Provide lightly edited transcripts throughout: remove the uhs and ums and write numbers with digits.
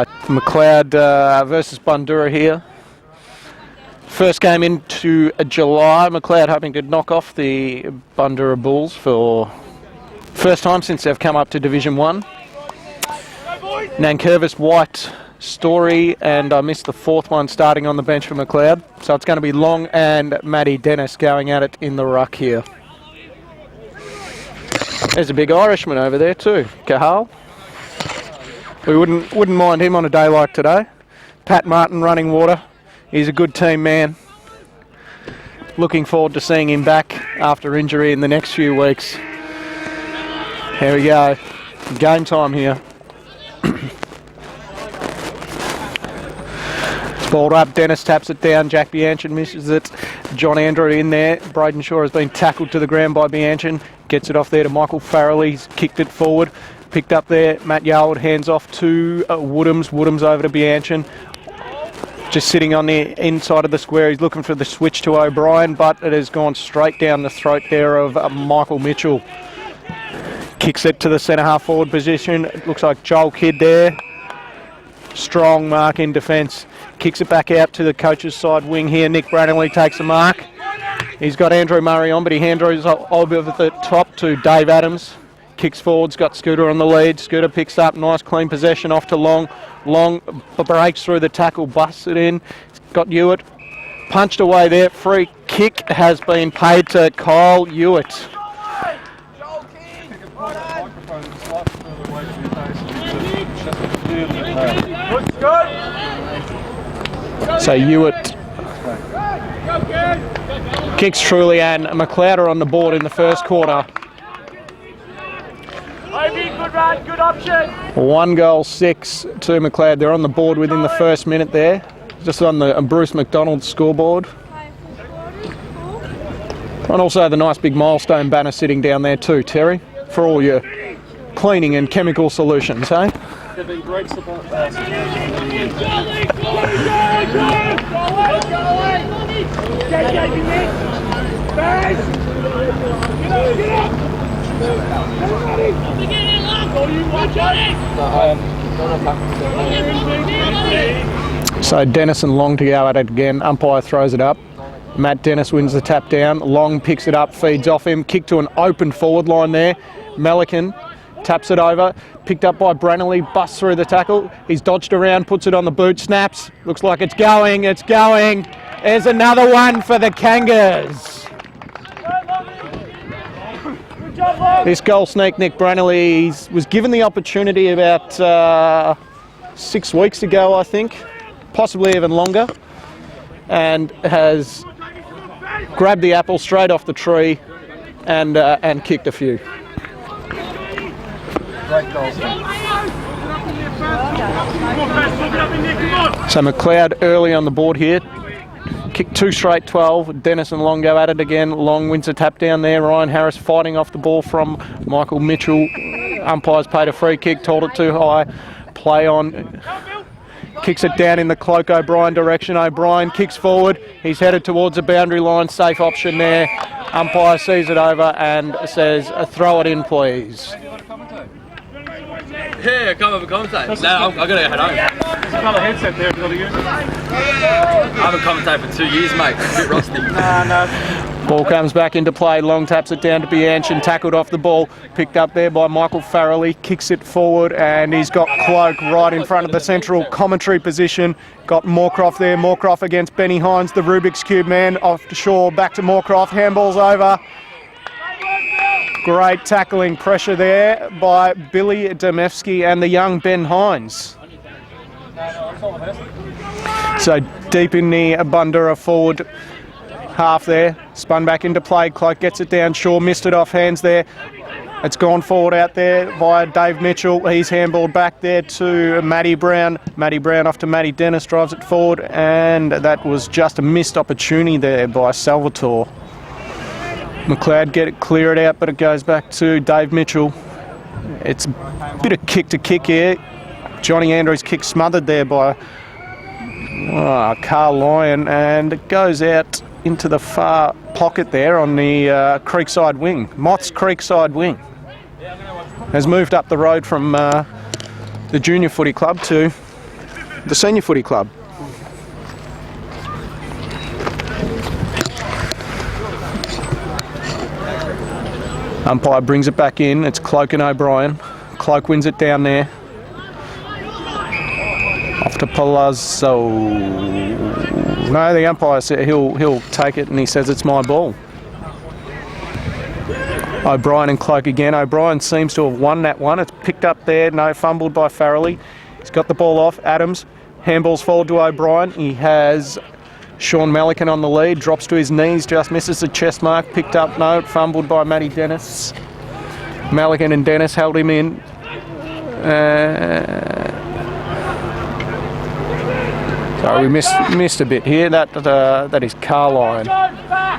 McLeod versus Bundoora here. First game into July. McLeod hoping to knock off the Bundoora Bulls for first time since they've come up to Division 1. Nankervis, White, Story, and I missed the fourth one starting on the bench for McLeod. So it's going to be Long and Matty Dennis going at it in the ruck here. There's a big Irishman over there too, Cahal. We wouldn't mind him on a day like today. Pat Martin running water. He's a good team man. Looking forward to seeing him back after injury in the next few weeks. Here we go. Game time here. Balled up, Dennis taps it down, Jack Bianchin misses it. John Andrew in there. Braden Shaw has been tackled to the ground by Bianchin. Gets it off there to Michael Farrell. He's kicked it forward. Picked up there, Matt Yarwood hands off to Woodhams. Woodhams over to Bianchin. Just sitting on the inside of the square. He's looking for the switch to O'Brien, but it has gone straight down the throat there of Michael Mitchell. Kicks it to the centre half forward position. It looks like Joel Kidd there. Strong mark in defence. Kicks it back out to the coach's side wing here. Nick Brannelly takes a mark. He's got Andrew Murray on, but he hands over the top to Dave Adams. Kicks forwards, got Scooter on the lead. Scooter picks up, nice clean possession off to Long. Long breaks through the tackle, busts it in. Got Hewitt. Punched away there. Free kick has been paid to Kyle Hewitt. So Hewitt kicks truly, and McLeod are on the board in the first quarter. Good run, good option. 1 goal, 6 to McLeod. They're on the board within the first minute there, just on the Bruce McDonald scoreboard. And also the nice big milestone banner sitting down there too, Terry, for all your cleaning and chemical solutions, hey? They've been great support. So Dennis and Long to go at it again. Umpire throws it up. Matt Dennis wins the tap down. Long picks it up, feeds off him. Kick to an open forward line there. Melican taps it over. Picked up by Brannelly, busts through the tackle. He's dodged around, puts it on the boot, snaps. Looks like it's going, it's going. There's another one for the Kangas. This goal sneak, Nick Brannelly, was given the opportunity about 6 weeks ago, I think, possibly even longer, and has grabbed the apple straight off the tree and kicked a few. Great goal. So McLeod early on the board here. Kick 2 straight 12. Dennis and Long go at it again. Long wins a tap down there. Ryan Harris fighting off the ball from Michael Mitchell. Umpires paid a free kick, told it too high. Play on. Kicks it down in the Cloak O'Brien direction. O'Brien kicks forward. He's headed towards the boundary line. Safe option there. Umpire sees it over and says, throw it in, please. Yeah, come have a commentate. No, I've got to head home. There's another headset there for the use. I haven't commentated for 2 years, mate. It's a bit rusty. No. Ball comes back into play. Long taps it down to Bianchin. Tackled off the ball. Picked up there by Michael Farrell. He kicks it forward and he's got Cloak right in front of the central commentary position. Got Moorcroft there. Moorcroft against Benny Hines, the Rubik's Cube man. Off to shore. Back to Moorcroft. Handball's over. Great tackling pressure there by Billy Demevsky and the young Ben Hines. So deep in the Bundoora forward half there. Spun back into play. Cloak gets it down. Shaw missed it off hands there. It's gone forward out there via Dave Mitchell. He's handballed back there to Matty Brown. Matty Brown off to Matty Dennis. Drives it forward. And that was just a missed opportunity there by Salvatore. McLeod clear it out, but it goes back to Dave Mitchell. It's a bit of kick to kick here. Johnny Andrews' kick smothered there by Carl Lyon, and it goes out into the far pocket there on the Creekside wing. Mott's Creekside wing has moved up the road from the junior footy club to the senior footy club. Umpire brings it back in. It's Cloak and O'Brien. Cloak wins it down there. Off to Palazzo. No, the umpire said he'll take it, and he says it's my ball. O'Brien and Cloak again. O'Brien seems to have won that one. It's picked up there. No, fumbled by Farrelly. He's got the ball off. Adams. Handballs forward to O'Brien. He has Sean Malikan on the lead. Drops to his knees. Just misses the chest mark. Picked up. No, fumbled by Matty Dennis. Malikan and Dennis held him in. So we missed a bit here. That is Carline.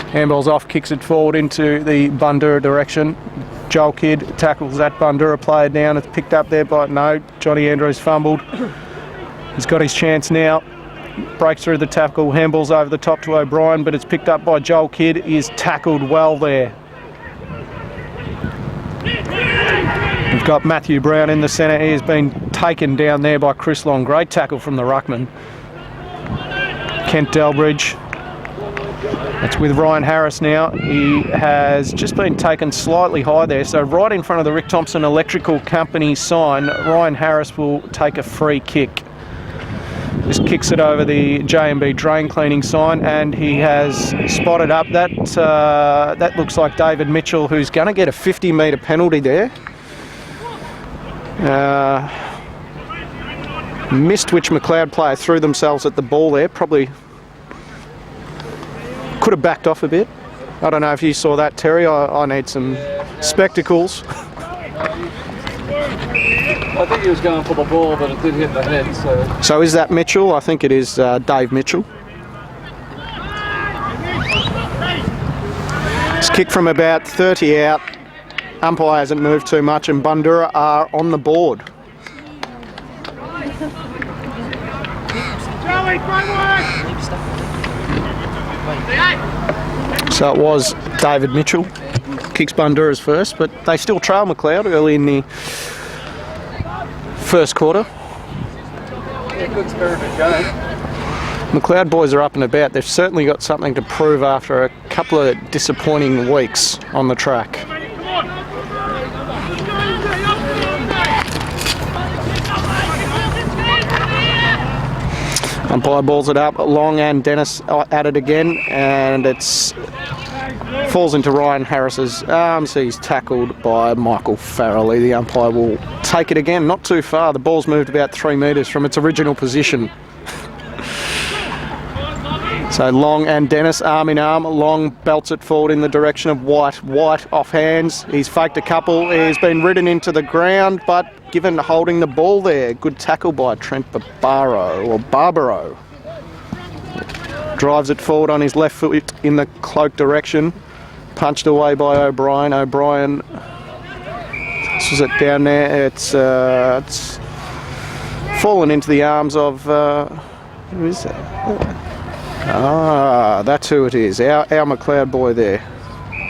Handballs off, kicks it forward into the Bundura direction. Joel Kidd tackles that Bundura player down. It's picked up there by Johnny Andrews fumbled. He's got his chance now. Breaks through the tackle. Handballs over the top to O'Brien, but it's picked up by Joel Kidd. He is tackled well there. We've got Matthew Brown in the centre. He has been taken down there by Chris Long. Great tackle from the ruckman. Kent Delbridge. It's with Ryan Harris now. He has just been taken slightly high there. So right in front of the Rick Thompson Electrical Company sign, Ryan Harris will take a free kick. Just kicks it over the J&B drain cleaning sign, and he has spotted up that looks like David Mitchell, who's going to get a 50-metre penalty there. Mistwich McLeod player threw themselves at the ball there. Probably could have backed off a bit. I don't know if you saw that, Terry. I need some spectacles. I think he was going for the ball, but it did hit the head. So is that Mitchell? I think it is Dave Mitchell. It's kicked from about 30 out. Umpire hasn't moved too much, and Bundura are on the board. So it was David Mitchell. Kicks Bundura's first, but they still trail McLeod early in the first quarter. Yeah, good spirited game. McLeod boys are up and about. They've certainly got something to prove after a couple of disappointing weeks on the track. Umpire balls it up. Long and Dennis at it again, and it's falls into Ryan Harris's arms. He's tackled by Michael Farrelly. The umpire will take it again. Not too far. The ball's moved about 3 metres from its original position. So Long and Dennis arm in arm. Long belts it forward in the direction of White. White off hands. He's faked a couple. He's been ridden into the ground, but given holding the ball there. Good tackle by Trent Barbaro. Drives it forward on his left foot in the Cloak direction. Punched away by O'Brien. O'Brien tosses it down there. It's fallen into the arms of who is that? That's who it is. Our McLeod boy there,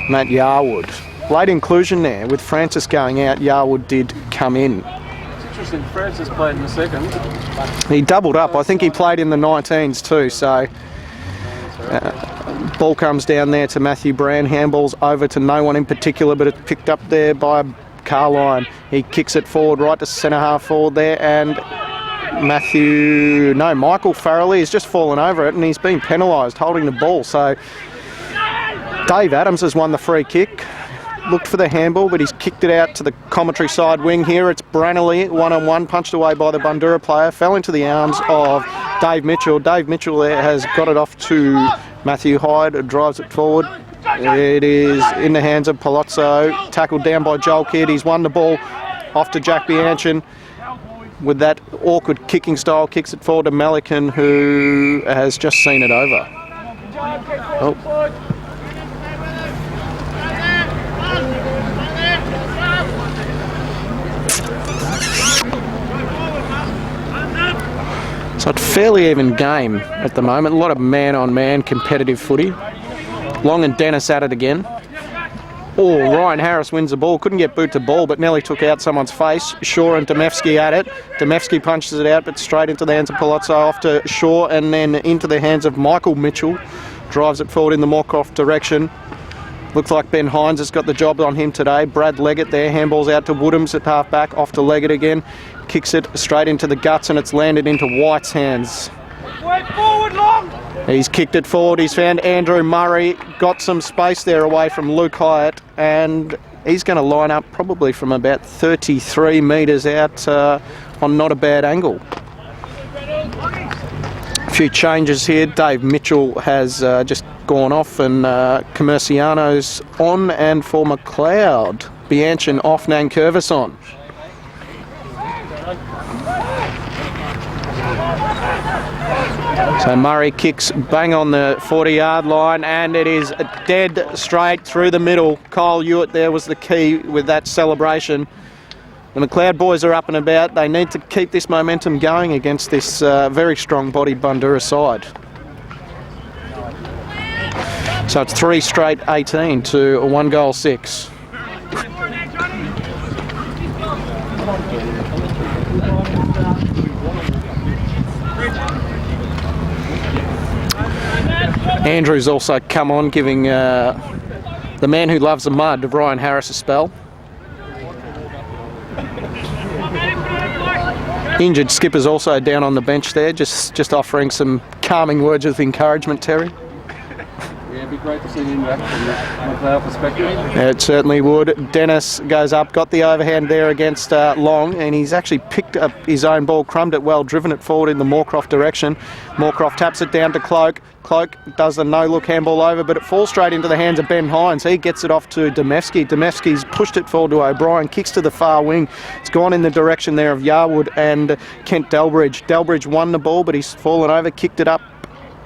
Matt Yarwood. Late inclusion there. With Francis going out, Yarwood did come in. It's interesting, Francis played in the second. He doubled up. I think he played in the 19s too, so ball comes down there to Matthew Brown. Handballs over to no one in particular, but it's picked up there by Carline. He kicks it forward right to centre half forward there, and Michael Farrelly has just fallen over it, and he's been penalised holding the ball. So Dave Adams has won the free kick. Looked for the handball, but he's kicked it out to the commentary side wing here. It's Branley, one-on-one, punched away by the Bundura player. Fell into the arms of Dave Mitchell. Dave Mitchell there has got it off to Matthew Hyde, drives it forward. It is in the hands of Palazzo. Tackled down by Joel Kidd. He's won the ball off to Jack Bianchin. With that awkward kicking style, kicks it forward to Malikan, who has just seen it over. Oh. So it's a fairly even game at the moment. A lot of man-on-man competitive footy. Long and Dennis at it again. Oh, Ryan Harris wins the ball. Couldn't get boot to ball, but nearly took out someone's face. Shaw and Demevsky at it. Demevsky punches it out, but straight into the hands of Palazzo, off to Shaw, and then into the hands of Michael Mitchell. Drives it forward in the Moorcroft direction. Looks like Ben Hines has got the job on him today. Brad Leggett there. Handballs out to Woodhams at half-back. Off to Leggett again. Kicks it straight into the guts, and it's landed into White's hands. Forward, Long! He's kicked it forward. He's found Andrew Murray. Got some space there away from Luke Hyatt, and he's going to line up probably from about 33 metres out on not a bad angle. A few changes here. Dave Mitchell has just gone off, and Comerciano's on, and for McLeod, Bianchin off, Nankervis on. So Murray kicks bang on the 40-yard line, and it is dead straight through the middle. Kyle Hewitt there was the key with that celebration. The McLeod boys are up and about. They need to keep this momentum going against this very strong-bodied Bundoora side. So it's 3 straight 18 to a 1-goal 6. Andrew's also come on, giving the man who loves the mud, Ryan Harris, a spell. Injured skipper's also down on the bench there, just offering some calming words of encouragement, Terry. Yeah, it'd be great to see him back from a player perspective. Yeah, it certainly would. Dennis goes up, got the overhand there against Long, and he's actually picked up his own ball, crumbed it well, driven it forward in the Moorcroft direction. Moorcroft taps it down to Cloak. Cloak does the no-look handball over, but it falls straight into the hands of Ben Hines. He gets it off to Demevsky. Demevsky's pushed it forward to O'Brien, kicks to the far wing. It's gone in the direction there of Yarwood and Kent Delbridge. Delbridge won the ball, but he's fallen over, kicked it up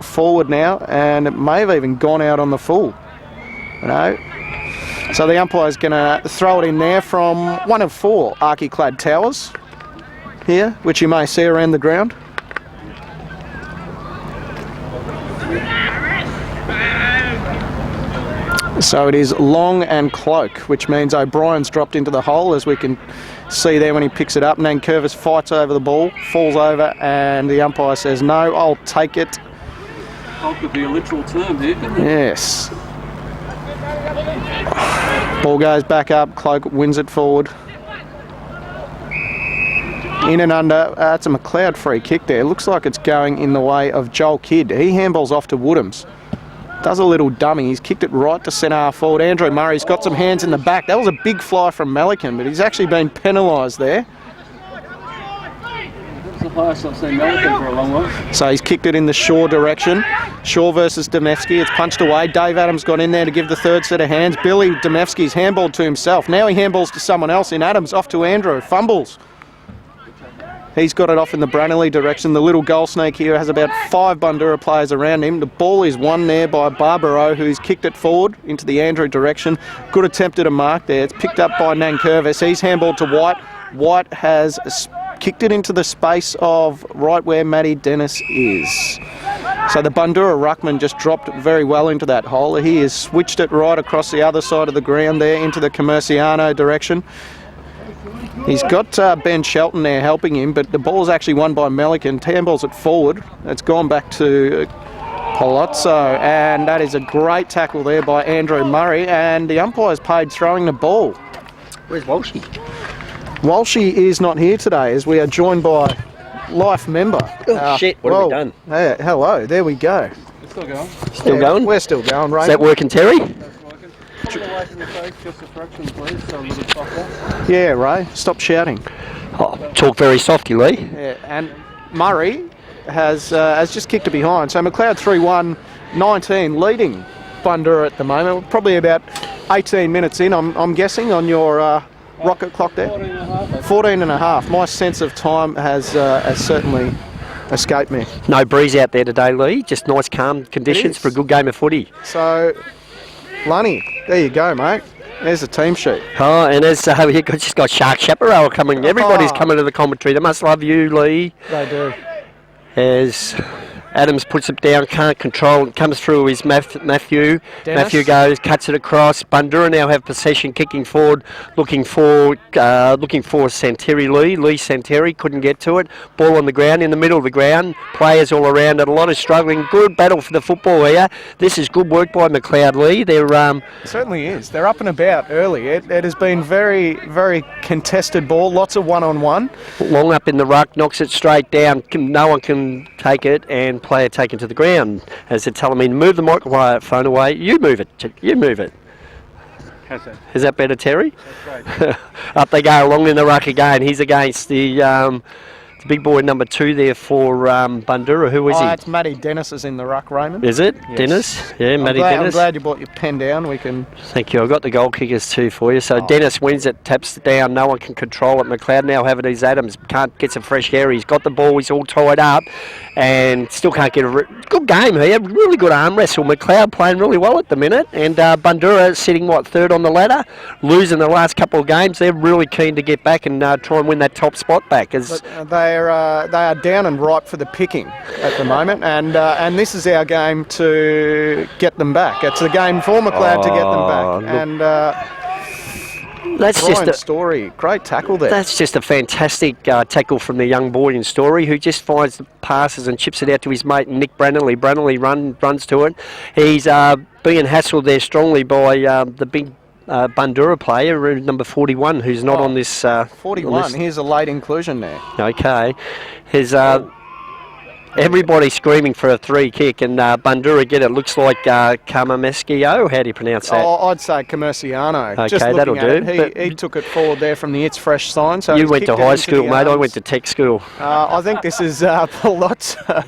forward now, and it may have even gone out on the full. No. So the umpire's going to throw it in there from one of 4 Archie-clad towers here, which you may see around the ground. So it is Long and Cloak, which means O'Brien's dropped into the hole, as we can see there when he picks it up. Nankervis fights over the ball, falls over, and the umpire says, no, I'll take it. That could be a literal term here, couldn't it? Yes. Ball goes back up, Cloak wins it forward. In and under, it's a McLeod free kick there. Looks like it's going in the way of Joel Kidd. He handballs off to Woodhams. Does a little dummy. He's kicked it right to centre half forward. Andrew Murray's got some hands in the back. That was a big fly from Melican, but he's actually been penalised there. That's the highest I've seen Melican for a long while. So he's kicked it in the Shaw direction. Shaw versus Demevsky. It's punched away. Dave Adams got in there to give the third set of hands. Billy Demevsky's handballed to himself. Now he handballs to someone else in Adams. Off to Andrew. Fumbles. He's got it off in the Braneley direction. The little goal snake here has about 5 Bundoora players around him. The ball is won there by Barbaro, who's kicked it forward into the Andrew direction. Good attempt at a mark there. It's picked up by Nankervis. He's handballed to White. White has kicked it into the space of right where Matty Dennis is. So the Bundoora ruckman just dropped very well into that hole. He has switched it right across the other side of the ground there into the Comerciano direction. He's got Ben Shelton there helping him, but the ball's actually won by Melican. Handballs it forward. It's gone back to Palazzo, and that is a great tackle there by Andrew Murray, and the umpire's paid throwing the ball. Where's Walshy? Walshy is not here today, as we are joined by life member. Oh, shit, what have we done? Hello, there we go. It's still going. Still going? We're still going, Ray. Is that working, Terry? Put it away from the face, just a fraction, please, so a little softer. Yeah, Ray, stop shouting. Oh, talk very softly, Lee. Yeah, and Murray has just kicked it behind. So McLeod 3-1, 19, leading Bundoora at the moment. Probably about 18 minutes in, I'm guessing, on your rocket clock there. 14 and a half. 14 and a half. My sense of time has certainly escaped me. No breeze out there today, Lee. Just nice, calm conditions for a good game of footy. So, Lunny, there you go, mate. There's the team sheet. Oh, and as you've just got Shark Chaparral coming. Everybody's coming to the commentary. They must love you, Lee. They do. As Adams puts it down, can't control it, comes through his Matthew. Dennis. Matthew goes, cuts it across. Bundoora now have possession, kicking forward, looking for Santeri Lee. Lee Santeri couldn't get to it. Ball on the ground, in the middle of the ground. Players all around it, a lot of struggling. Good battle for the football here. This is good work by McLeod Lee. They're It certainly is. They're up and about early. It has been very, very contested ball. Lots of one-on-one. long up in the ruck, knocks it straight down. No one can take it, and player taken to the ground. As they're telling me, move the microphone away. You move it. You move it. How's that? Is that better, Terry? That's great. Up they go, along in the ruck again. He's against the big boy number 2 there for Bundoora. Who is he? It's Matty Dennis is in the ruck, Raymond. Is it? Yes. Dennis? Yeah, Matty I'm Dennis. glad you brought your pen down. We can... Thank you. I've got the goal kickers too for you. So Dennis wins it, taps it down. No one can control it. McLeod now have it as Adams. Can't get some fresh air. He's got the ball. He's all tied up and still can't get a... Good game here. Really good arm wrestle. McLeod playing really well at the minute. And Bundoora sitting, third on the ladder. Losing the last couple of games. They're really keen to get back and try and win that top spot back. As They are down and ripe for the picking at the moment, and this is our game to get them back. It's the game for McLeod to get them back. And that's Brian just Story, great tackle there. That's just a fantastic tackle from the young boy in Story, who just finds the passes and chips it out to his mate Nick Brannelly. Brannelly runs to it. He's being hassled there strongly by the big Bundoora player, number 41, who's not on this... 41, here's a late inclusion there. Okay. His... Everybody screaming for a 3 kick, and Bundoora get it. Looks like Kamameskio. How do you pronounce that? I'd say Commerciano. Okay, Just that'll looking do. at it, he took it forward there from the It's Fresh sign. So You he's went to kicked it high into school, the mate. I arms. went to tech school. I think this is Palazzo.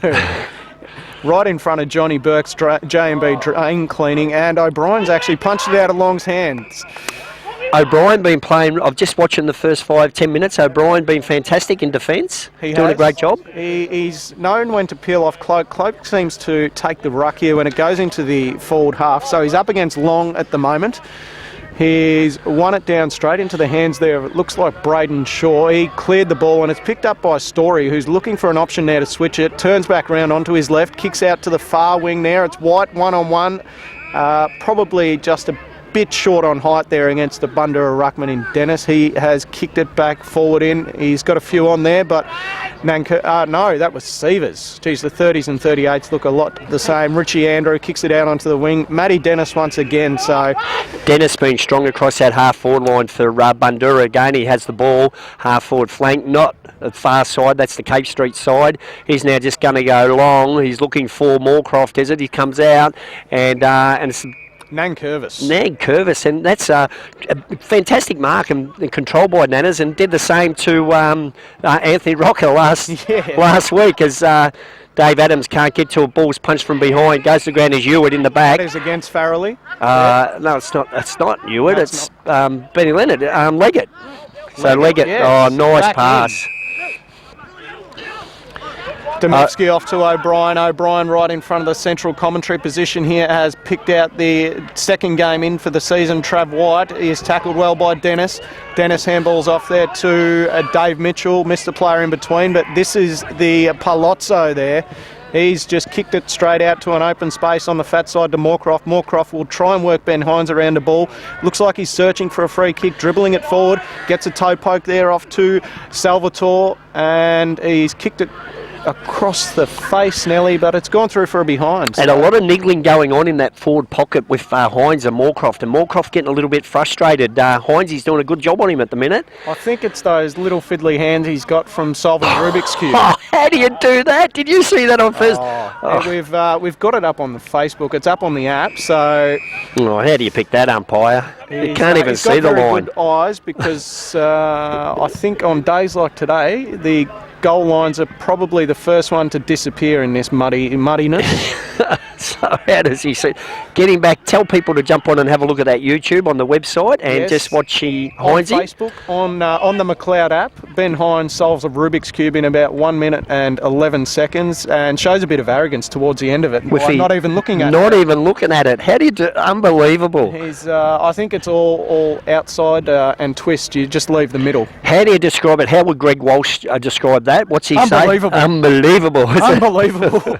Right in front of Johnny Burke's J&B drain cleaning, and O'Brien's actually punched it out of Long's hands. O'Brien been playing, I've just watching the first 5-10 minutes. O'Brien been fantastic in defence, doing a great job. He's known when to peel off Cloak. Cloak seems to take the ruck here when it goes into the forward half, so he's up against Long at the moment. He's won it down straight into the hands there of, it looks like Braden Shaw. He cleared the ball and it's picked up by Story, who's looking for an option there to switch it. Turns back round onto his left, kicks out to the far wing there. It's White one-on-one. Probably just a bit short on height there against the Bundoora ruckman in Dennis. He has kicked it back forward in. He's got a few on there, but no, that was Sievers. Geez, the 30s and 38s look a lot the same. Richie Andrew kicks it out onto the wing. Matty Dennis once again, so... Dennis been strong across that half-forward line for Bundoora. Again, he has the ball, half-forward flank, not the far side, that's the Cape Street side. He's now just going to go long. He's looking for Moorcroft, is it? He comes out, and it's... Nankervis, and that's a fantastic mark and control by Nanners, and did the same to Anthony Rocker last week as Dave Adams can't get to a ball's punched from behind, goes to the ground as Ewart in the back. That is against Farrelly? No, it's not. It's not Ewart. It's Benny Leonard. Leggett. So Leggett. Yes, nice pass. Demitsky off to O'Brien. O'Brien right in front of the central commentary position here has picked out the second game in for the season. Trav White is tackled well by Dennis. Dennis handballs off there to Dave Mitchell, missed the player in between, but this is the Palazzo there. He's just kicked it straight out to an open space on the fat side to Moorcroft. Moorcroft will try and work Ben Hines around the ball. Looks like he's searching for a free kick, dribbling it forward. Gets a toe poke there off to Salvatore, and he's kicked it across the face, Nelly, but it's gone through for a behind. And a lot of niggling going on in that forward pocket with Hines and Moorcroft getting a little bit frustrated. Hines, he's doing a good job on him at the minute. I think it's those little fiddly hands he's got from solving Rubik's Cube. Oh, how do you do that? Did you see that on first? We've got it up on the Facebook. It's up on the app, so... how do you pick that umpire? You can't even see the line. He's got very good eyes because I think on days like today, the goal lines are probably the first one to disappear in this muddiness. So how does he see? Getting back, tell people to jump on and have a look at that YouTube on the website and just watch Hines. On Facebook, on the McLeod app, Ben Hines solves a Rubik's Cube in about 1 minute and 11 seconds and shows a bit of arrogance towards the end of it. Not even looking at it. Not even looking at it. How do you do? Unbelievable. He's, I think it's all outside and twist. You just leave the middle. How do you describe it? How would Greg Walsh describe that? What's he say? Unbelievable. Unbelievable. Unbelievable.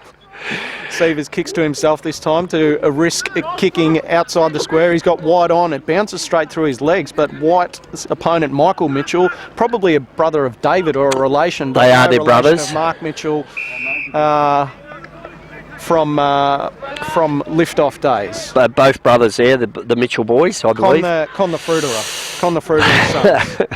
Severs kicks to himself this time to risk kicking outside the square. He's got White on. It bounces straight through his legs, but White's opponent, Michael Mitchell, probably a brother of David or a relation. They are their relation brothers. Of Mark Mitchell from liftoff days. Both brothers there, the Mitchell boys, I believe. Con the Fruiterer son.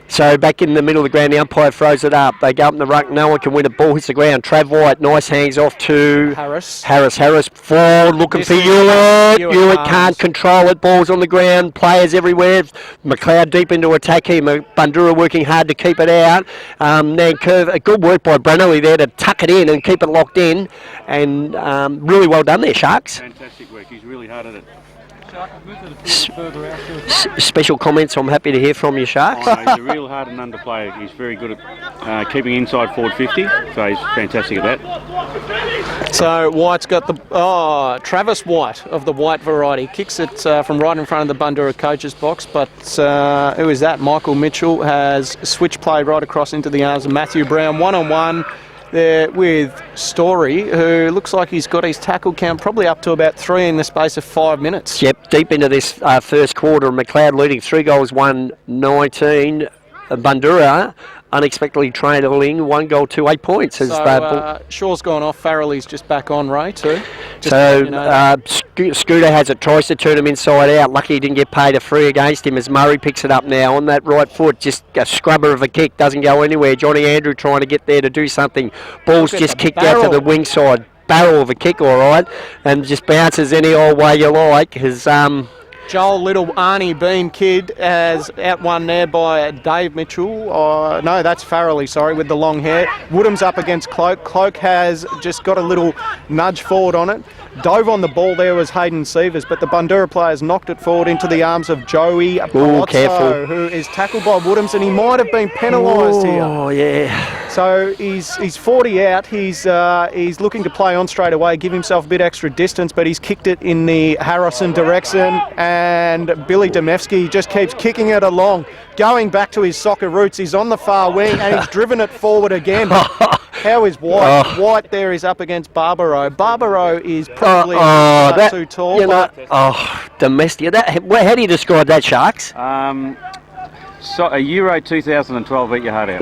So back in the middle of the ground, the umpire throws it up. They go up in the ruck. No one can win it. Ball hits the ground. Trav White, nice hangs off to Harris forward, looking for Hewitt. Hewitt can't control it. Ball's on the ground. Players everywhere. McLeod deep into attack here. Bandura working hard to keep it out. Nankirv, a good work by Brunelli there to tuck it in and keep it locked in. And really well done there, Sharks. Fantastic work. He's really hard at it. Special comments I'm happy to hear from you, Sharks. Oh, he's a real hard and under player. He's very good at keeping inside forward 50, so he's fantastic at that. So White's got Travis White of the White variety. Kicks it from right in front of the Bandura coach's box, but who is that? Michael Mitchell has switch play right across into the arms of Matthew Brown. One-on-one there with Story, who looks like he's got his tackle count probably up to about 3 in the space of 5 minutes. Yep, deep into this first quarter. McLeod leading 3 goals, 1-19. Bandura unexpectedly trailing 1 goal, 2 8 points. Shaw's gone off. Farrelly's just back on, Ray, too. Scooter has it, tries to turn him inside out. Lucky he didn't get paid a free against him as Murray picks it up now on that right foot. Just a scrubber of a kick, doesn't go anywhere. Johnny Andrew trying to get there to do something. Ball's just kicked out to the wing side. Barrel of a kick, all right, and just bounces any old way you like. His Joel Little, Arnie Bean kid, has outwon there by Dave Mitchell. No, that's Farrelly, sorry, with the long hair. Woodham's up against Cloak. Cloak has just got a little nudge forward on it. Dove on the ball there was Hayden Severs, but the Bandura players knocked it forward into the arms of Joey Palazzo, who is tackled by Woodhams, and he might have been penalised here. Oh, yeah. So he's 40 out. He's looking to play on straight away, give himself a bit extra distance, but he's kicked it in the Harrison direction, and Billy Demevsky just keeps kicking it along, going back to his soccer roots. He's on the far wing, and he's driven it forward again. How is White? White there is up against Barbaro. Barbaro is probably too tall. Domestic. How do you describe that, Sharks? So a Euro 2012 beat your heart out.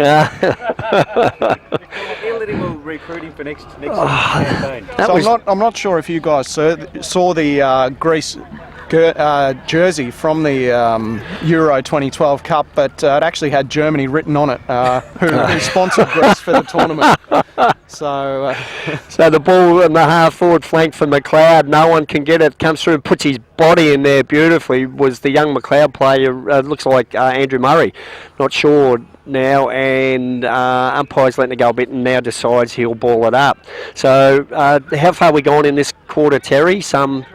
We'll recruit him for next campaign. I'm not sure if you guys saw the Greece jersey from the Euro 2012 Cup, but it actually had Germany written on it, who sponsored Greece for the tournament. So the ball on the half forward flank for McLeod, no one can get it, comes through and puts his body in there beautifully, was the young McLeod player, looks like Andrew Murray, not sure now, and umpire's letting it go a bit and now decides he'll ball it up. So how far are we gone in this quarter, Terry? Some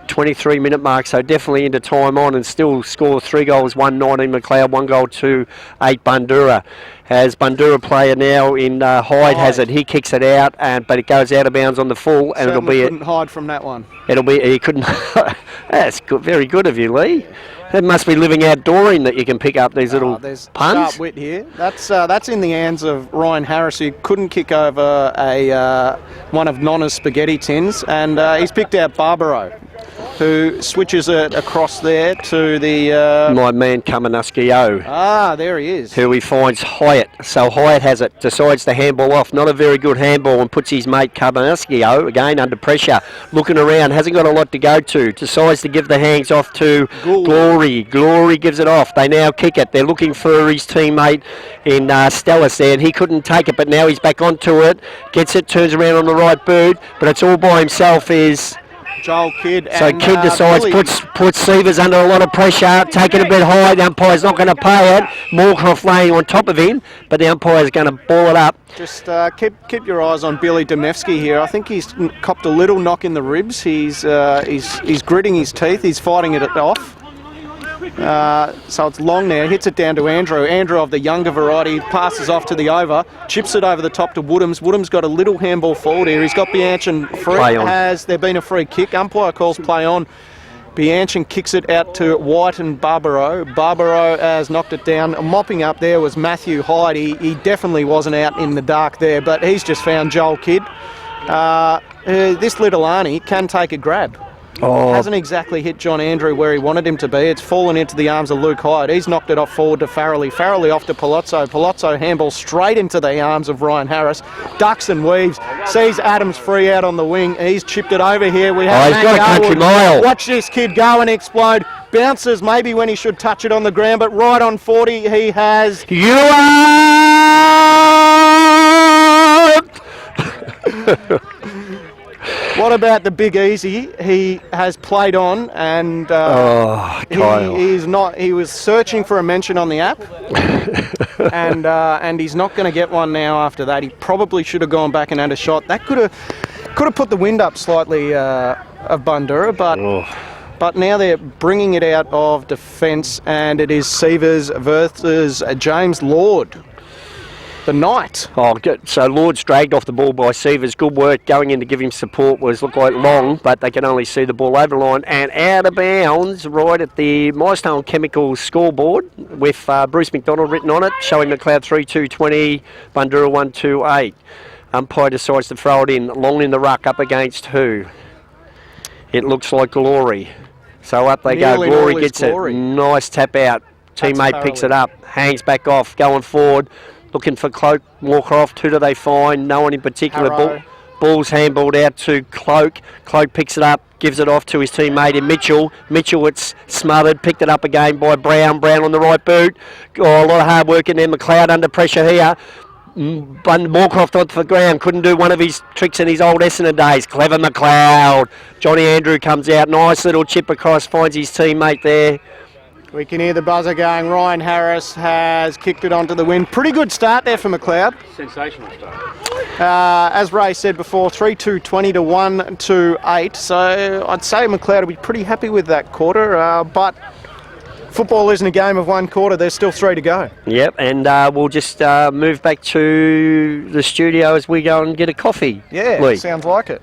23-minute mark, so definitely into time on, and still score 3 goals, 1-19 McLeod, 1 goal, 2-8 Bandura. As Bandura player now in Hyde has it, he kicks it out, but it goes out of bounds on the full, and certainly couldn't hide from that one. He couldn't. That's good, very good of you, Lee. It must be living outdooring that you can pick up these little there's puns. Sharp wit here. That's in the hands of Ryan Harris, who couldn't kick over one of Nonna's spaghetti tins, and he's picked out Barbaro, who switches it across there to the... my man Kamenuskio. There he is. Who he finds Hyatt. So Hyatt has it, decides to handball off. Not a very good handball, and puts his mate Kamenuskio, again under pressure, looking around, hasn't got a lot to go to. Decides to give the hands off to Glory. Glory gives it off. They now kick it. They're looking for his teammate in Stellis there, and he couldn't take it, but now he's back onto it. Gets it, turns around on the right boot, but it's all by himself is... Joel Kidd. So Kidd decides, puts Severs under a lot of pressure, taking a bit high. The umpire's not going to pay it. Moorcroft laying on top of him, but the umpire's going to ball it up. Just keep your eyes on Billy Demevsky here. I think he's copped a little knock in the ribs. He's gritting his teeth. He's fighting it off. So it's long now, hits it down to Andrew. Andrew of the younger variety passes off to the over, chips it over the top to Woodhams. Woodhams got a little handball forward here. He's got Bianchin free. Has there been a free kick? Umpire calls play on. Bianchin kicks it out to White and Barbaro. Barbaro has knocked it down. Mopping up there was Matthew Hyde. He definitely wasn't out in the dark there, but he's just found Joel Kidd. This little Arnie can take a grab. Oh, Hasn't exactly hit John Andrew where he wanted him to be. It's fallen into the arms of Luke Hyde. He's knocked it off forward to Farrelly. Farrelly off to Palazzo. Palazzo handball straight into the arms of Ryan Harris. Ducks and weaves. Sees Adams free out on the wing. He's chipped it over here. We have he's got a Matty country Arwood. mile. Watch this kid go and explode. Bounces maybe when he should touch it on the ground, but right on 40 he has. You are. What about the Big Easy? He has played on and Kyle. he was searching for a mention on the app and he's not going to get one now after that. He probably should have gone back and had a shot. That could have put the wind up slightly of Bundura, but now they're bringing it out of defence and it is Sievers versus James Lord. The Knight. Oh, good. So Lord's dragged off the ball by Sievers. Good work going in to give him support. Was looked like long, but they can only see the ball over the line and out of bounds right at the Milestone Chemicals scoreboard with Bruce McDonald written on it, showing McLeod 3-2-20, Bundura 1-2-8. Umpire decides to throw it in, long in the ruck up against who? It looks like Glory. So up they Nearly go. Glory all is gets Glory. it. Nice tap out. Teammate picks it up, hangs back off, going forward. Looking for Cloak, Moorcroft. Who do they find? No one in particular. Harrow. Ball's handballed out to Cloak. Cloak picks it up, gives it off to his teammate in Mitchell. Mitchell, it's smothered. Picked it up again by Brown. Brown on the right boot. Oh, a lot of hard work in there. McLeod under pressure here. Moorcroft onto the ground. Couldn't do one of his tricks in his old Essendon days. Clever McLeod. Johnny Andrew comes out. Nice little chip across. Finds his teammate there. We can hear the buzzer going. Ryan Harris has kicked it onto the wind. Pretty good start there for McLeod. Sensational stuff. As Ray said before, 3-2-20 to 1-2-8. So I'd say McLeod will be pretty happy with that quarter. But football isn't a game of one quarter. There's still 3 to go. Yep, and we'll just move back to the studio as we go and get a coffee. Yeah, Lee. sounds like it.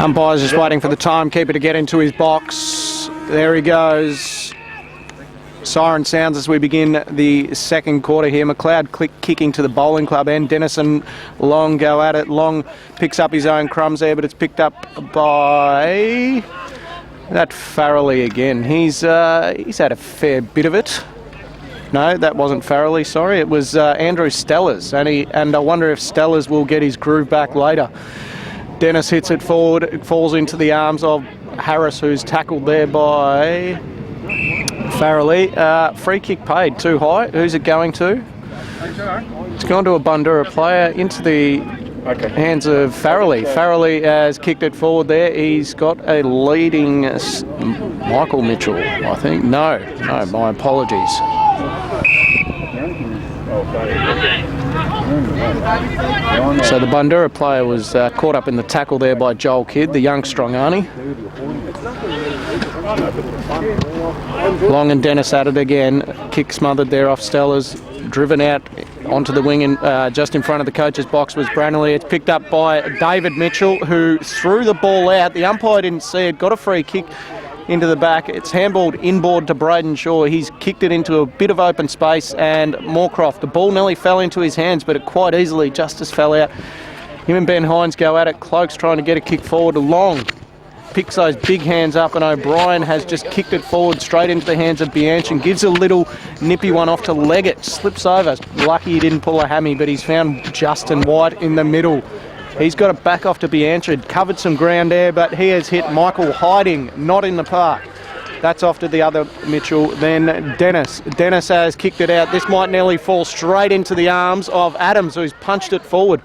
Umpire's just waiting for the timekeeper to get into his box. There he goes. Siren sounds as we begin the second quarter here. McLeod kicking to the bowling club end. Dennison Long go at it. Long picks up his own crumbs there, but it's picked up by that Farrelly again. He's had a fair bit of it. No, that wasn't Farrelly, sorry. It was Andrew Stellers, and I wonder if Stellers will get his groove back later. Dennis hits it forward. It falls into the arms of Harris, who's tackled there by Farrelly. Free kick paid too high. Who's it going to? It's gone to a Bundura player into the hands of Farrelly. Farrelly has kicked it forward there. He's got a leading Michael Mitchell, I think. No, my apologies. So the Bundura player was caught up in the tackle there by Joel Kidd, the young strong Arnie. Long and Dennis at it again. Kick smothered there off Stellers. Driven out onto the wing and just in front of the coach's box was Branley. It's picked up by David Mitchell, who threw the ball out. The umpire didn't see it. Got a free kick into the back. It's handballed inboard to Braden Shaw. He's kicked it into a bit of open space, and Moorcroft, the ball nearly fell into his hands, but it quite easily just as fell out. Him and Ben Hines go at it. Cloak's trying to get a kick forward. Long picks those big hands up, and O'Brien has just kicked it forward straight into the hands of Bianchin. Gives a little nippy one off to Leggett. Slips over. Lucky he didn't pull a hammy, but he's found Justin White in the middle. He's got it back off to Bianchin. Covered some ground there, but he has hit Michael Hiding, not in the park. That's off to the other Mitchell. Then Dennis. Dennis has kicked it out. This might nearly fall straight into the arms of Adams, who's punched it forward.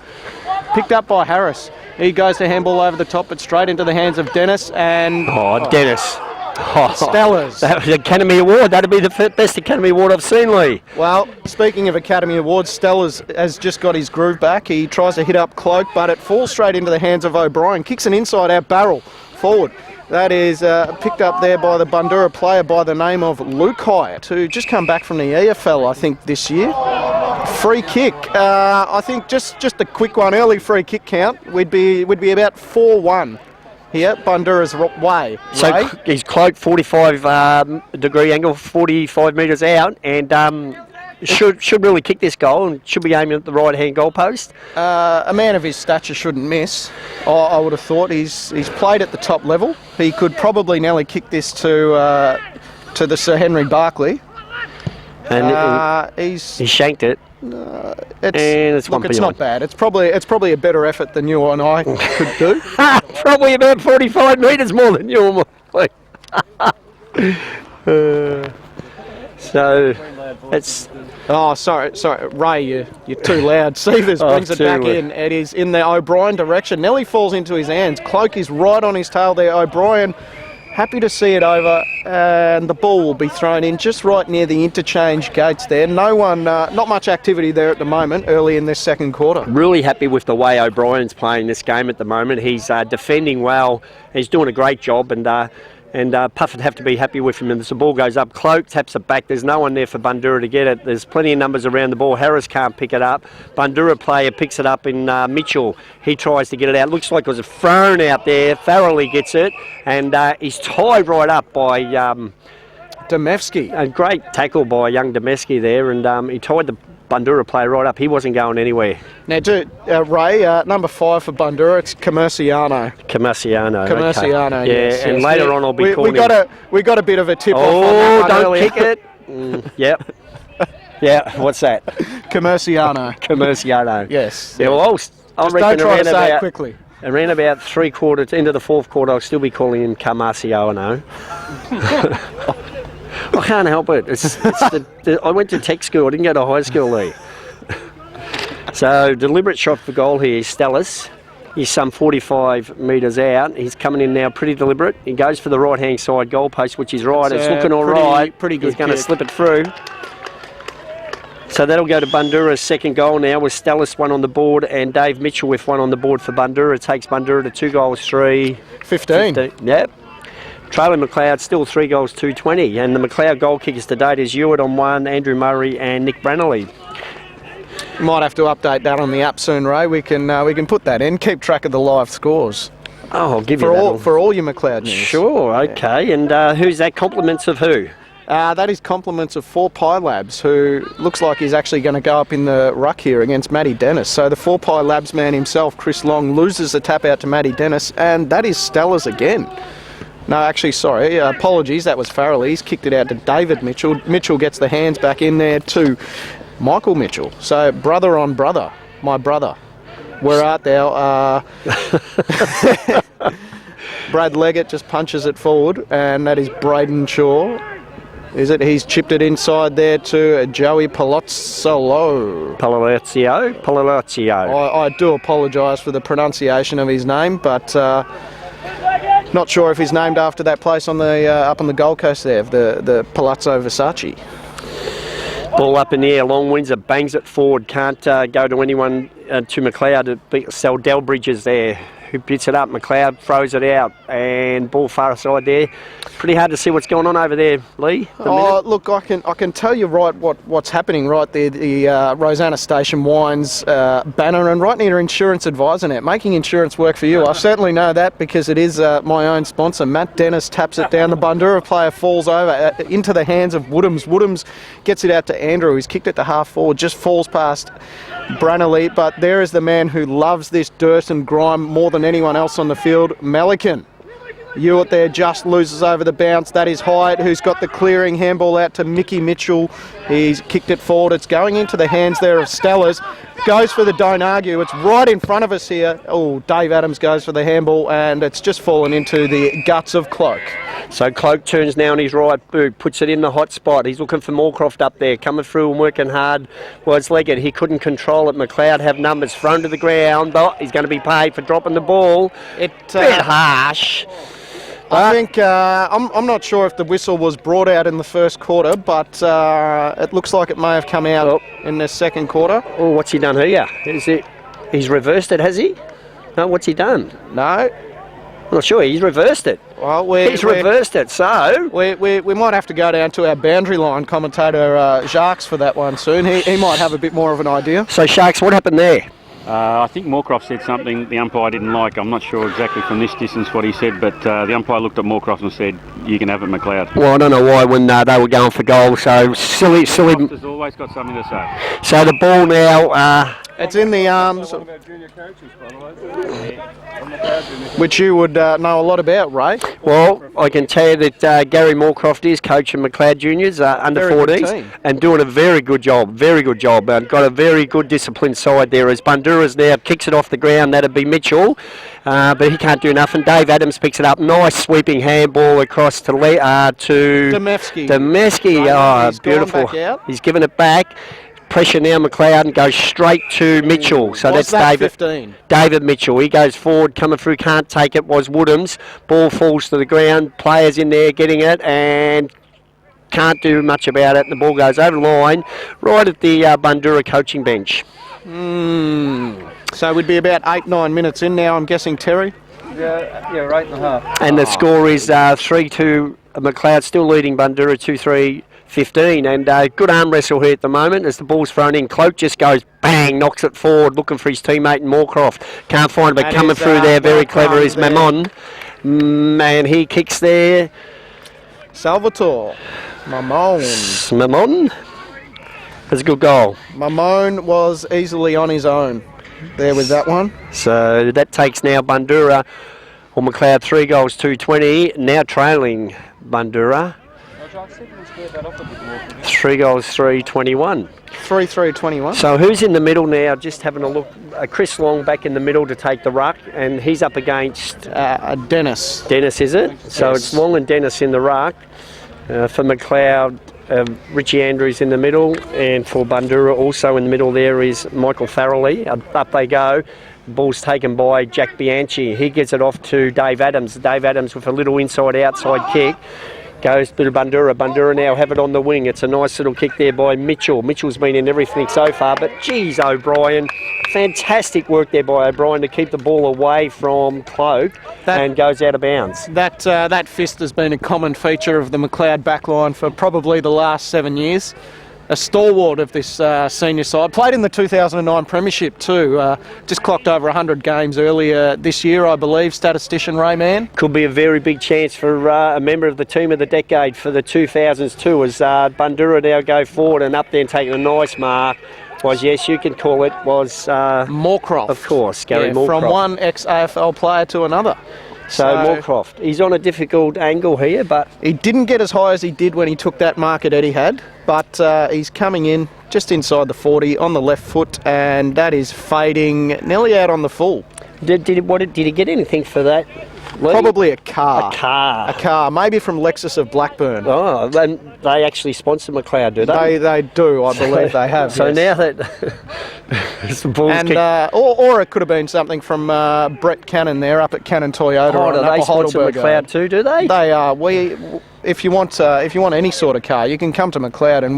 Picked up by Harris. He goes to handball over the top, but straight into the hands of Dennis and... Oh, Dennis. Stellers. That was an Academy Award. That'd be the best Academy Award I've seen, Lee. Well, speaking of Academy Awards, Stellers has just got his groove back. He tries to hit up Cloak, but it falls straight into the hands of O'Brien. Kicks an inside-out barrel forward. That is picked up there by the Bundura player by the name of Luke Hyatt, who just come back from the EFL, I think, this year. Free kick. I think just a quick one, early free kick count. We'd be about 4-1 here, Bundura's way. So Ray? he's cloaked 45 degree angle, 45 metres out, and should really kick this goal and should be aiming at the right hand goal post. A man of his stature shouldn't miss. I would have thought he's played at the top level. He could probably nearly kick this to the Sir Henry Barclay. And He shanked it. It's look, one it's not bad. It's probably a better effort than you and I could do. Probably about 45 metres more than you and so it's. Oh, sorry, Ray, you're too loud. Seavers brings it back in. It is in the O'Brien direction. Nearly falls into his hands. Cloak is right on his tail there. O'Brien happy to see it over, and the ball will be thrown in just right near the interchange gates there. No one, not much activity there at the moment, early in this second quarter. Really happy with the way O'Brien's playing this game at the moment. He's defending well. He's doing a great job, and Puff would have to be happy with him. And as the ball goes up, Cloak taps it back. There's no one there for Bundura to get it. There's plenty of numbers around the ball. Harris can't pick it up. Bundura player picks it up in Mitchell. He tries to get it out. Looks like it was thrown out there. Farrelly gets it, and he's tied right up by Demevsky. a great tackle by young Demevsky there, and he tied the Bundura player right up. He wasn't going anywhere. Now, Ray, number 5 for Bundura, it's Commerciano. Commerciano. Yeah, yes, and later on I'll be calling we got a bit of a tip off on Oh, that one don't earlier. kick it. Yep. Yeah, what's that? Commerciano. Commerciano. Yes. Yeah, well, I'll Just reckon don't try to say it about, quickly. around about 3/4 into the 4th quarter, I'll still be calling him Commerciano. I can't help it. I went to tech school. I didn't go to high school there. So, deliberate shot for goal here. Stellis. He's some 45 metres out. He's coming in now pretty deliberate. He goes for the right-hand side goal post, which is right. It's looking all right. Pretty good He's going to kick. slip it through. So that'll go to Bundura's second goal now with Stellis one on the board and Dave Mitchell with one on the board for Bundura. It takes Bundura to 2 goals 3. 15. Yep. Trailing McLeod still 3 goals 2-20, and the McLeod goal kickers to date is Ewart on 1, Andrew Murray and Nick Brannerley. Might have to update that on the app soon, Ray. We can put that in. Keep track of the live scores Oh, I'll give you that. for all your McLeod news. Sure, okay. And who's that? Compliments of who? That is compliments of 4 Pie Labs, who looks like he's actually going to go up in the ruck here against Matty Dennis. So the 4 Pie Labs man himself, Chris Long, loses the tap out to Matty Dennis, and that is Stellas again. No, actually, sorry, apologies, that was Farrelly. He's kicked it out to David Mitchell. Mitchell gets the hands back in there to Michael Mitchell. So brother on brother, my brother. Where art thou? Brad Leggett just punches it forward, and that is Braden Shaw. Is it? He's chipped it inside there to Joey Palazzo. Palazzo. I do apologise for the pronunciation of his name, but not sure if he's named after that place on the up on the Gold Coast there, the Palazzo Versace. Ball up in the air, long Windsor bangs it forward, can't go to anyone to McLeod to sell Delbridge there, who picks it up. McLeod throws it out, and ball far aside there. Pretty hard to see what's going on over there, Lee. Look, I can tell you right what's happening right there. The Rosanna Station Wines banner, and right near Insurance Advisor Net, making insurance work for you. I certainly know that because it is my own sponsor. Matt Dennis taps it down. The Bundura player falls over into the hands of Woodhams. Woodhams gets it out to Andrew. He's kicked it to half forward, just falls past Brannerley. But there is the man who loves this dirt and grime more than anyone else on the field, Melican. Ewart there just loses over the bounce. That is Hyde, who's got the clearing handball out to Mickey Mitchell. He's kicked it forward. It's going into the hands there of Stellas. Goes for the don't argue. It's right in front of us here. Oh, Dave Adams goes for the handball, and it's just fallen into the guts of Cloak. So Cloak turns now on his right boot, puts it in the hot spot. He's looking for Moorcroft up there, coming through and working hard. Was Leggett. He couldn't control it. McLeod have numbers thrown to the ground. Oh, he's going to be paid for dropping the ball. Bit harsh. I think I'm not sure if the whistle was brought out in the first quarter, but it looks like it may have come out in the second quarter. Oh, what's he done here? Is it? He's reversed it, has he? No, what's he done? No. I'm not sure. He's reversed it. Well, He's reversed it. So we might have to go down to our boundary line commentator Jacques for that one soon. He might have a bit more of an idea. So Sharks, what happened there? I think Moorcroft said something the umpire didn't like. I'm not sure exactly from this distance what he said, but the umpire looked at Moorcroft and said, "You can have it, McLeod." Well, I don't know why when they were going for goal. So silly. Moorcroft has always got something to say. So the ball now. It's in the arms, which you would know a lot about, Ray. Well, I can tell you that Gary Moorcroft is coaching McLeod Juniors under Very good 40s team. and doing a very good job. Very good job. And got a very good disciplined side there. As Bundura's now kicks it off the ground, that'd be Mitchell, but he can't do nothing. Dave Adams picks it up. Nice sweeping handball across to Demevsky. Demevsky. Oh, He's gone beautiful. back out. He's given it back. Pressure now McLeod and goes straight to Mitchell. So Was that's that David. 15? David Mitchell. He goes forward, coming through, can't take it, was Woodhams. Ball falls to the ground, players in there getting it and can't do much about it. The ball goes over the line, right at the Bundura coaching bench. So we'd be about 8-9 minutes in now, I'm guessing, Terry. Yeah, 8.5. And the score is 3-2. McLeod still leading Bundura 2-3. 15 and good arm wrestle here at the moment as the ball's thrown in. Cloak just goes bang, knocks it forward, looking for his teammate Moorcroft. Can't find it, but That coming is, through there, very well clever done is there. Mamon. And he kicks there. Salvatore. Mamon. Mamon. That's a good goal. Mamon was easily on his own there with that one. So that takes now Bundura, or McLeod 3 goals 2-20. Now trailing Bundura. 3 goals 3-21. 3-3-21. So who's in the middle now? Just having a look. Chris Long back in the middle to take the ruck, and he's up against Dennis. Dennis, is it? So Yes. it's Long and Dennis in the ruck. For McLeod, Richie Andrews in the middle, and for Bundura also in the middle there is Michael Farrelly. Up they go. Ball's taken by Jack Bianchi. He gets it off to Dave Adams. Dave Adams with a little inside-outside kick. Goes to Bundura. Bundura now have it on the wing. It's a nice little kick there by Mitchell. Mitchell's been in everything so far, but geez, O'Brien. Fantastic work there by O'Brien to keep the ball away from Cloak and goes out of bounds. That fist has been a common feature of the McLeod backline for probably the last 7 years. A stalwart of this senior side. Played in the 2009 Premiership too. Just clocked over 100 games earlier this year, I believe, statistician Ray Mann. Could be a very big chance for a member of the team of the decade for the 2000s too, as Bundura now go forward and up there and taking a nice mark. Was, yes, you can call it, was Moorcroft. of course, Gary Yeah, Moorcroft. from one ex-AFL player to another. So Moorcroft, he's on a difficult angle here, but He didn't get as high as he did when he took that mark at Etihad, but he's coming in just inside the 40 on the left foot, and that is fading nearly out on the full. did he get anything for that? Lee? Probably a car. A car. A car, maybe from Lexus of Blackburn. Oh, and they actually sponsor McLeod, do they? They do, I believe they have. So yes. now that the ball's And kicked, or it could have been something from Brett Cannon there up at Cannon Toyota. oh, on do they Upper sponsor Heidelberg McLeod Road. too? Do they? They are. If you want any sort of car, you can come to McLeod and